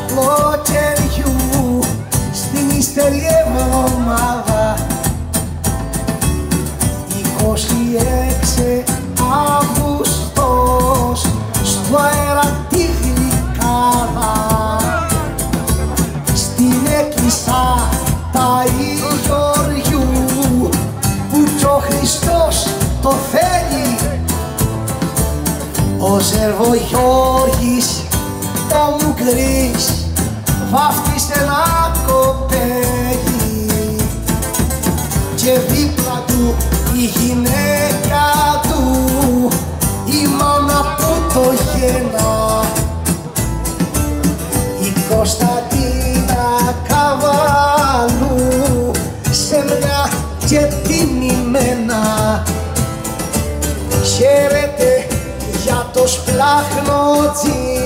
καλοκαιριού στην ύστερη εβδομάδα 26 Αυγούστος στο αέρα τη γλυκάδα στην εκκλησά Ταΐ Γεωργιού που κι ο Χριστός το θέλει ο Ζερβογιώργης ο Μουγκρής βάφτισε ένα κοπέλι και δίπλα του η γυναίκα του η μάνα που το γένα η Κωνσταντίνα Καβάλου σε μια και τιμημένα χαίρεται για το σπλάχνοτζι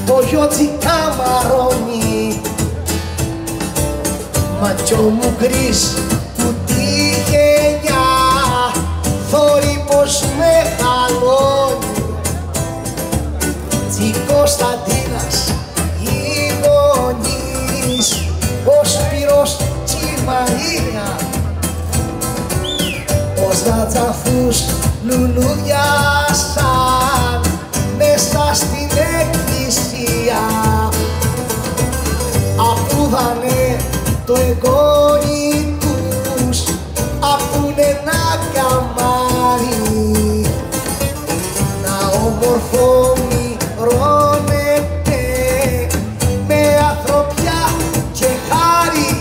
το γιότζι καμαρώνει μα κι ο Μουγκρής που τη γενιά θωρεί πως μεγαλώνει τσι Κωνσταντίνας οι γονείς ο Σπύρος κι η Μαρία ως Νατζαφούς λουλουδιάσαν μέσα στην εκκλησία απούδανε το εγγόνι τους απούνε ένα καμάρι να ομορφομυρώνεται με ανθρωπιά και χάρη.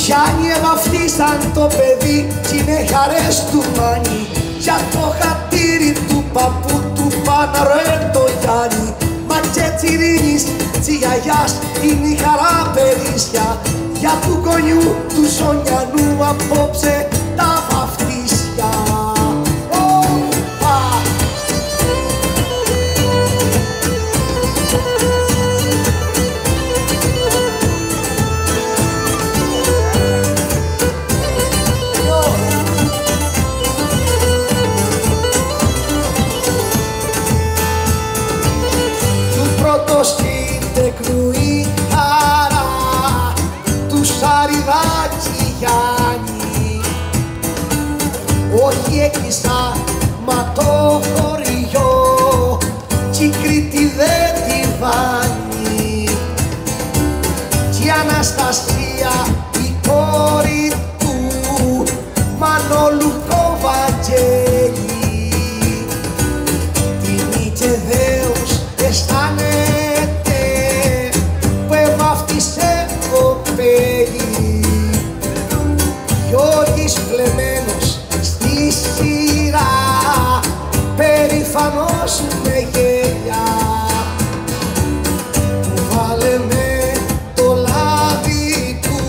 Γιάννη εβαφτίσαν το παιδί κι είναι χαρές του Μάνι για το χατήρι του παππού του Παναρέ το Γιάννη μα και τσιρίνης τσι γιαγιάς είναι η χαρά περίσσια για του κονιού του Σονιανού απόψε τα βαφτίσια. Στην τεκνού η χαρά του Σαριδάκη Γιάννη όχι έκλεισα μα το χωριό κι η Κρήτη δεν τη βάνει κι η Αναστασία η κόρη του Μανώλου το Βαγγέλη τιμή και δέος αισθάνεται που εβάφτισε κοπέλι Γιώργης κλεμμένος στη σειρά περήφανος με γέλια που βάλε με το λάδι του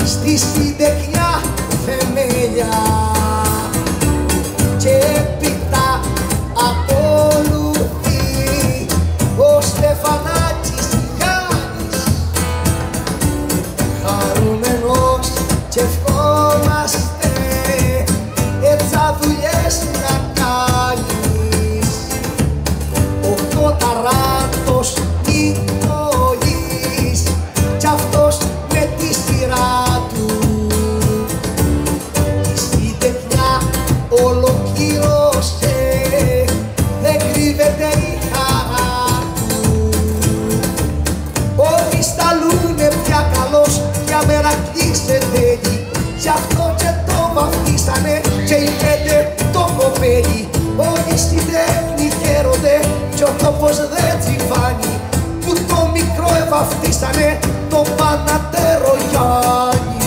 στη συντεκνιά θεμέλια και έπειτα ακολουθεί ο Στεφανάκης Γιάννης χαρούμενος και ευχόμαστε έτσι δουλειές να κάνεις ο Κοταράτος Νικολής κι αυτός με τη σειρά του η συντεχνιά ολοκλήρωσε δεν κρύβεται η χαρά του όλοι σταλούνε πια καλός για μερακλής εν τέλει γι' αυτό και το βαφτίσανε και οι πέντε το κοπέλι όλοι στην τέχνη χαίρονται κι ο τόπος δεν τσιφάνει που το μικρό εβαφτίσανε το Πανατέρο Γιάννη.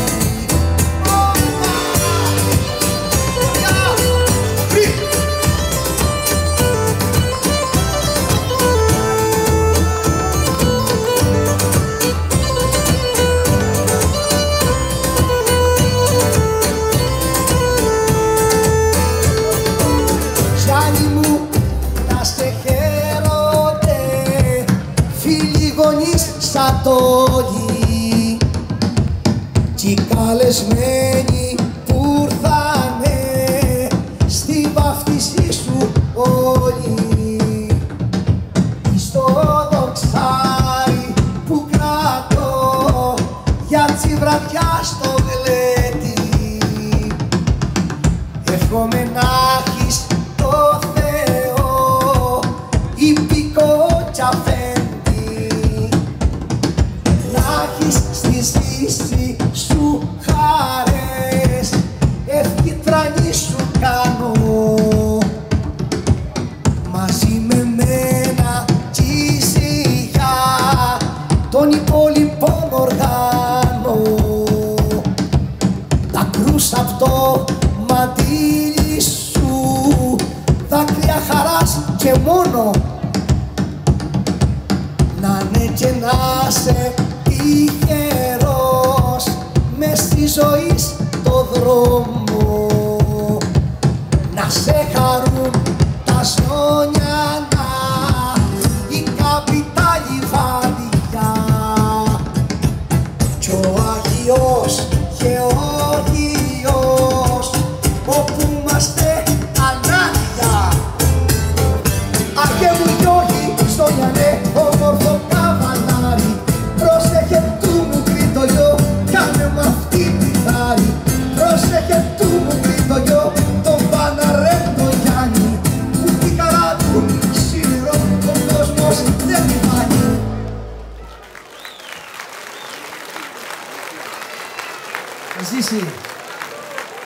Ανατολή κι οι καλεσμένοι που ήρθανε στη βαφτισή σου όλοι στο δοξάρι που κρατώ για τσιβρατιά στο γλέτι. Εύχομαι να έχεις το Θεό υπηκό κι αφέντη, να έχεις στη ζήση σου χαρές, ευχή τρανή σου κάνω μαζί με μένα κι ησυχά των υπόλοιπων οργάνων. Τα κρούσα απ' το μαντίλι σου, δάκρυα χαράς και μόνο, να ναι και να σε τυχερός μες στη ζωή το δρόμο, να σε χαρούν τα ζώνιανα, η καπιτά λιβάδια κι ο Άγιος Γεώργιος όπου είμαστε ανάδια. Αγέ μου Γιώργη στο Γιαννέ όμορφο καβαλάρι, πρόσεχε του μου κριτολιό, κάνε μ' αυτή τη χάρη. Πρόσεχε του μου κριτολιό, τον Παναρέ το Γιάννη, που τη χαρά του σίδερο ο κόσμος δεν τη βάνει. Ζήσει.